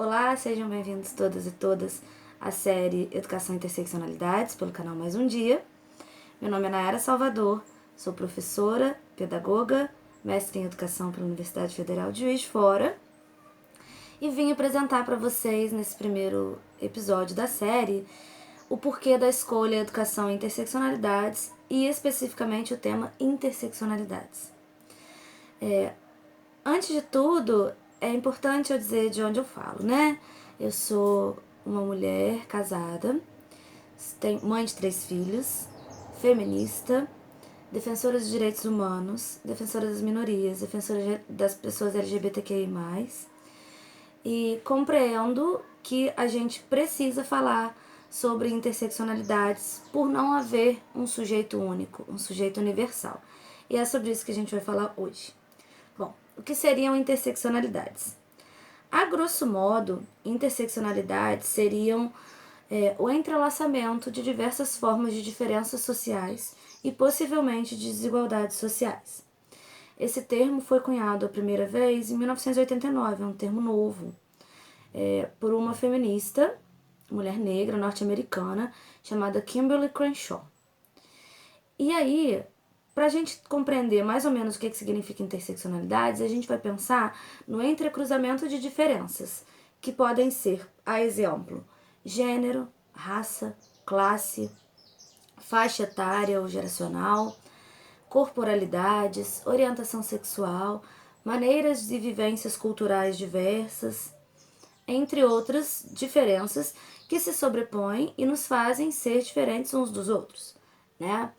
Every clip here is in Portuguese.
Olá, sejam bem-vindos todas e todas à série Educação e Interseccionalidades pelo canal Mais Um Dia. Meu nome é Nayara Salvador, sou professora, pedagoga, mestre em Educação pela Universidade Federal de Juiz de Fora e vim apresentar para vocês nesse primeiro episódio da série o porquê da escolha Educação e Interseccionalidades e especificamente o tema interseccionalidades. Antes de tudo, é importante eu dizer de onde eu falo, né? Eu sou uma mulher casada, mãe de 3 filhos, feminista, defensora dos direitos humanos, defensora das minorias, defensora das pessoas LGBTQI+, e compreendo que a gente precisa falar sobre interseccionalidades por não haver um sujeito único, um sujeito universal. E é sobre isso que a gente vai falar hoje. Bom, o que seriam interseccionalidades? A grosso modo, interseccionalidades seriam o entrelaçamento de diversas formas de diferenças sociais e possivelmente de desigualdades sociais. Esse termo foi cunhado a primeira vez em 1989, é um termo novo, por uma feminista, mulher negra norte-americana, chamada Kimberly Crenshaw. E aí, para a gente compreender mais ou menos o que significa interseccionalidades, a gente vai pensar no entrecruzamento de diferenças, que podem ser, a exemplo, gênero, raça, classe, faixa etária ou geracional, corporalidades, orientação sexual, maneiras de vivências culturais diversas, entre outras diferenças que se sobrepõem e nos fazem ser diferentes uns dos outros, né?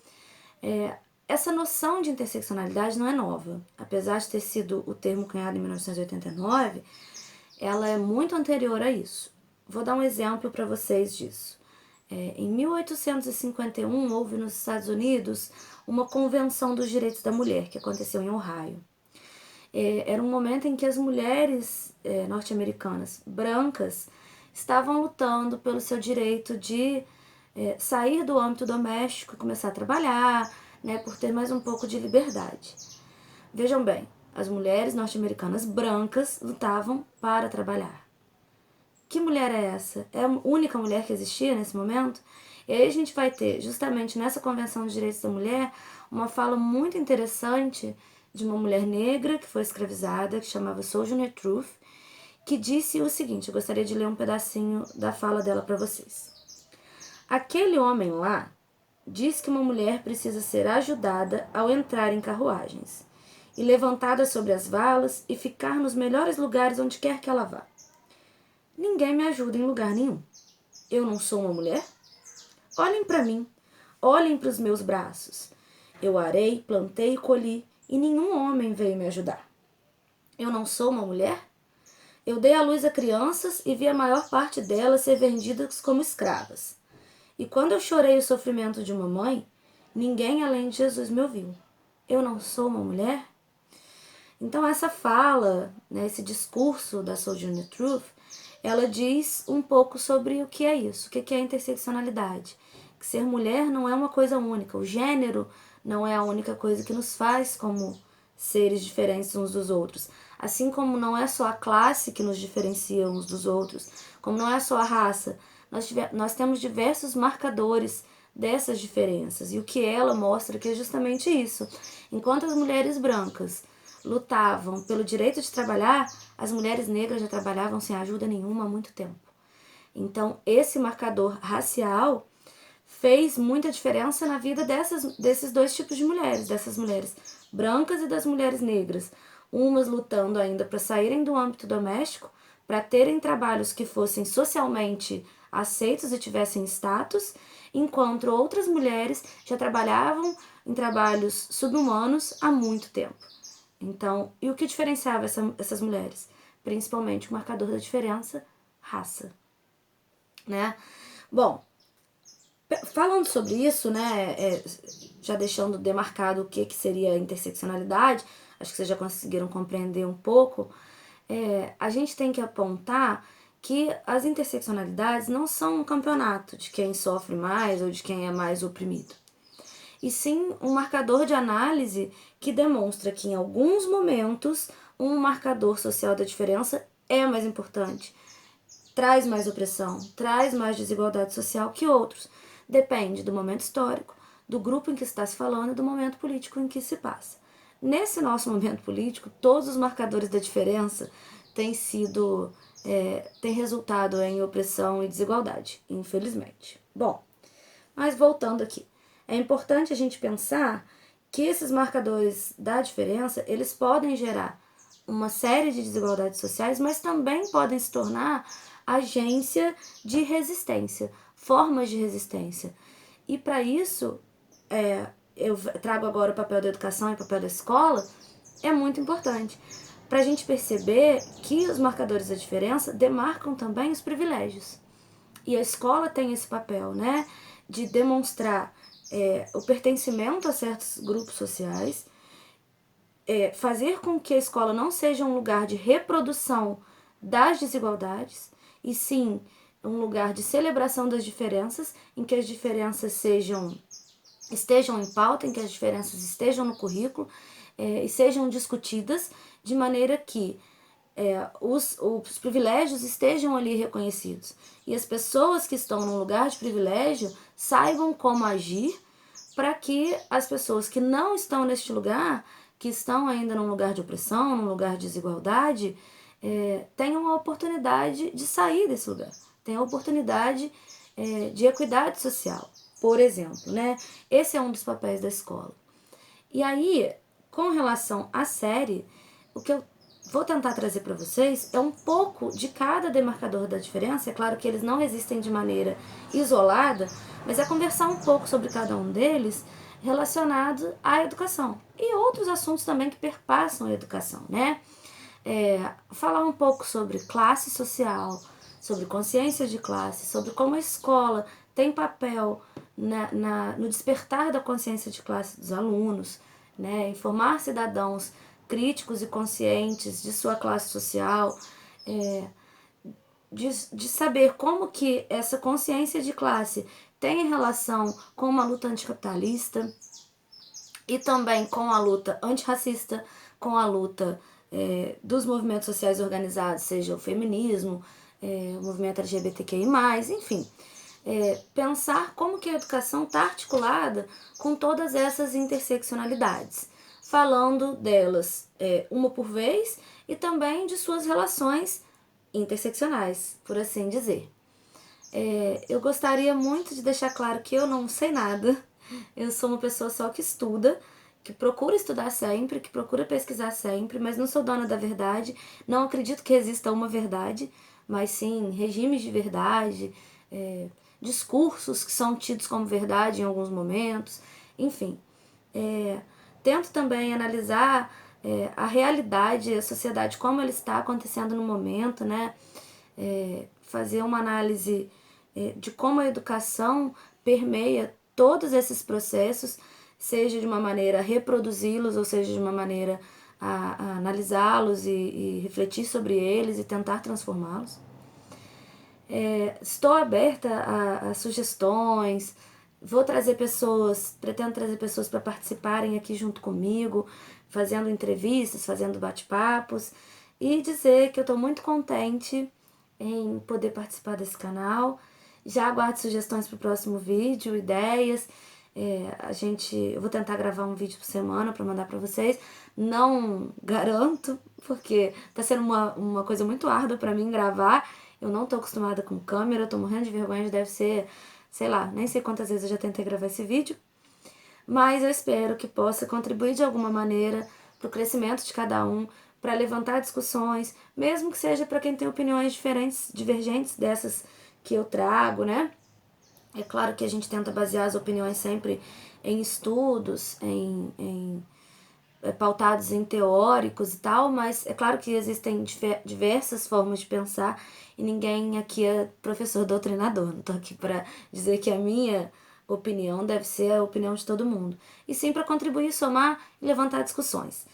Essa noção de interseccionalidade não é nova. Apesar de ter sido o termo cunhado em 1989, ela é muito anterior a isso. Vou dar um exemplo para vocês disso. Em 1851, houve nos Estados Unidos uma Convenção dos Direitos da Mulher, que aconteceu em Ohio. Era um momento em que as mulheres norte-americanas brancas estavam lutando pelo seu direito de sair do âmbito doméstico e começar a trabalhar, né, por ter mais um pouco de liberdade. Vejam bem, as mulheres norte-americanas brancas lutavam para trabalhar. Que mulher é essa? É a única mulher que existia nesse momento? E aí a gente vai ter, justamente nessa Convenção dos Direitos da Mulher, uma fala muito interessante de uma mulher negra que foi escravizada, que chamava Sojourner Truth, que disse o seguinte, eu gostaria de ler um pedacinho da fala dela para vocês. Aquele homem lá diz que uma mulher precisa ser ajudada ao entrar em carruagens, e levantada sobre as valas e ficar nos melhores lugares onde quer que ela vá. Ninguém me ajuda em lugar nenhum. Eu não sou uma mulher? Olhem para mim, olhem para os meus braços. Eu arei, plantei e colhi, e nenhum homem veio me ajudar. Eu não sou uma mulher? Eu dei à luz a crianças e vi a maior parte delas ser vendidas como escravas. E quando eu chorei o sofrimento de uma mãe, ninguém além de Jesus me ouviu. Eu não sou uma mulher? Então essa fala, né, esse discurso da Sojourner Truth, ela diz um pouco sobre o que é isso, o que é interseccionalidade. Que ser mulher não é uma coisa única, o gênero não é a única coisa que nos faz como seres diferentes uns dos outros. Assim como não é só a classe que nos diferencia uns dos outros, como não é só a raça, nós temos diversos marcadores dessas diferenças. E o que ela mostra que é justamente isso. Enquanto as mulheres brancas lutavam pelo direito de trabalhar, as mulheres negras já trabalhavam sem ajuda nenhuma há muito tempo. Então, esse marcador racial fez muita diferença na vida desses dois tipos de mulheres, dessas mulheres brancas e das mulheres negras. Umas lutando ainda para saírem do âmbito doméstico, para terem trabalhos que fossem socialmente aceitos e tivessem status, enquanto outras mulheres já trabalhavam em trabalhos subhumanos há muito tempo. Então, e o que diferenciava essas mulheres? Principalmente o marcador da diferença, raça, né? Bom, falando sobre isso, né, já deixando demarcado o que seria a interseccionalidade, acho que vocês já conseguiram compreender um pouco, a gente tem que apontar que as interseccionalidades não são um campeonato de quem sofre mais ou de quem é mais oprimido, e sim um marcador de análise que demonstra que em alguns momentos um marcador social da diferença é mais importante traz mais opressão, traz mais desigualdade social que outros. Depende do momento histórico, do grupo em que está se falando e do momento político em que se passa. Nesse nosso momento político, todos os marcadores da diferença têm resultado em opressão e desigualdade, infelizmente. Bom, mas voltando aqui, é importante a gente pensar que esses marcadores da diferença, eles podem gerar uma série de desigualdades sociais, mas também podem se tornar agência de resistência, formas de resistência. E para isso, eu trago agora o papel da educação e o papel da escola, é muito importante para a gente perceber que os marcadores da diferença demarcam também os privilégios. E a escola tem esse papel, né, de demonstrar o pertencimento a certos grupos sociais, fazer com que a escola não seja um lugar de reprodução das desigualdades, e sim um lugar de celebração das diferenças, em que as diferenças estejam em pauta, em que as diferenças estejam no currículo e sejam discutidas de maneira que os privilégios estejam ali reconhecidos e as pessoas que estão num lugar de privilégio saibam como agir para que as pessoas que não estão neste lugar, que estão ainda num lugar de opressão, num lugar de desigualdade, tenham a oportunidade de sair desse lugar, tenham a oportunidade de equidade social, por exemplo, né? Esse é um dos papéis da escola. E aí, com relação à série, o que eu vou tentar trazer para vocês é um pouco de cada demarcador da diferença. É claro que eles não existem de maneira isolada, mas é conversar um pouco sobre cada um deles relacionado à educação e outros assuntos também que perpassam a educação, né? Falar um pouco sobre classe social, sobre consciência de classe, sobre como a escola tem papel no despertar da consciência de classe dos alunos, né? Informar cidadãos críticos e conscientes de sua classe social, de saber como que essa consciência de classe tem relação com uma luta anticapitalista e também com a luta antirracista, com a luta dos movimentos sociais organizados, seja o feminismo, o movimento LGBTQI+, enfim. Pensar como que a educação está articulada com todas essas interseccionalidades, falando delas uma por vez e também de suas relações interseccionais, por assim dizer. Eu gostaria muito de deixar claro que eu não sei nada, eu sou uma pessoa só que estuda, que procura estudar sempre, que procura pesquisar sempre, mas não sou dona da verdade, não acredito que exista uma verdade, mas sim regimes de verdade, discursos que são tidos como verdade em alguns momentos, enfim. Tento também analisar a realidade, a sociedade, como ela está acontecendo no momento, né? Fazer uma análise de como a educação permeia todos esses processos, seja de uma maneira a reproduzi-los, ou seja de uma maneira a analisá-los e refletir sobre eles e tentar transformá-los. Estou aberta a sugestões, pretendo trazer pessoas para participarem aqui junto comigo, fazendo entrevistas, fazendo bate-papos, e dizer que eu estou muito contente em poder participar desse canal. Já aguardo sugestões para o próximo vídeo, ideias. Eu vou tentar gravar um vídeo por semana para mandar para vocês. Não garanto, porque está sendo uma coisa muito árdua para mim gravar. Eu não tô acostumada com câmera, eu tô morrendo de vergonha, deve ser, sei lá, nem sei quantas vezes eu já tentei gravar esse vídeo. Mas eu espero que possa contribuir de alguma maneira para o crescimento de cada um, para levantar discussões, mesmo que seja para quem tem opiniões diferentes, divergentes dessas que eu trago, né? É claro que a gente tenta basear as opiniões sempre em estudos, pautados em teóricos e tal, mas é claro que existem diversas formas de pensar e ninguém aqui é professor doutrinador. Não estou aqui para dizer que a minha opinião deve ser a opinião de todo mundo, e sim para contribuir, somar e levantar discussões.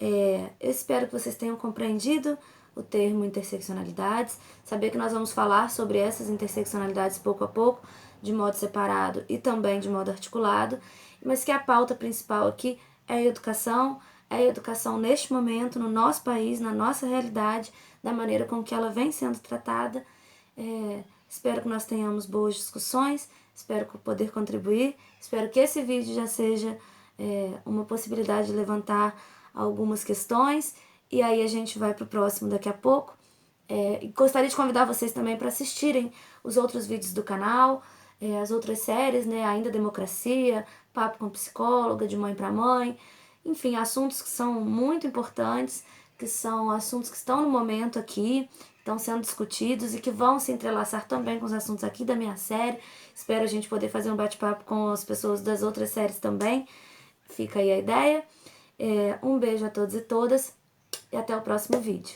Eu espero que vocês tenham compreendido o termo interseccionalidades, saber que nós vamos falar sobre essas interseccionalidades pouco a pouco, de modo separado e também de modo articulado, mas que a pauta principal aqui é a educação neste momento, no nosso país, na nossa realidade, da maneira com que ela vem sendo tratada Espero que nós tenhamos boas discussões, espero poder contribuir, espero que esse vídeo já seja uma possibilidade de levantar algumas questões, e aí a gente vai para o próximo daqui a pouco. Gostaria de convidar vocês também para assistirem os outros vídeos do canal, as outras séries, né? Ainda Democracia, Papo com Psicóloga, De Mãe para Mãe, enfim, assuntos que são muito importantes, que são assuntos que estão no momento aqui, estão sendo discutidos e que vão se entrelaçar também com os assuntos aqui da minha série. Espero a gente poder fazer um bate-papo com as pessoas das outras séries também. Fica aí a ideia. Um beijo a todos e todas e até o próximo vídeo.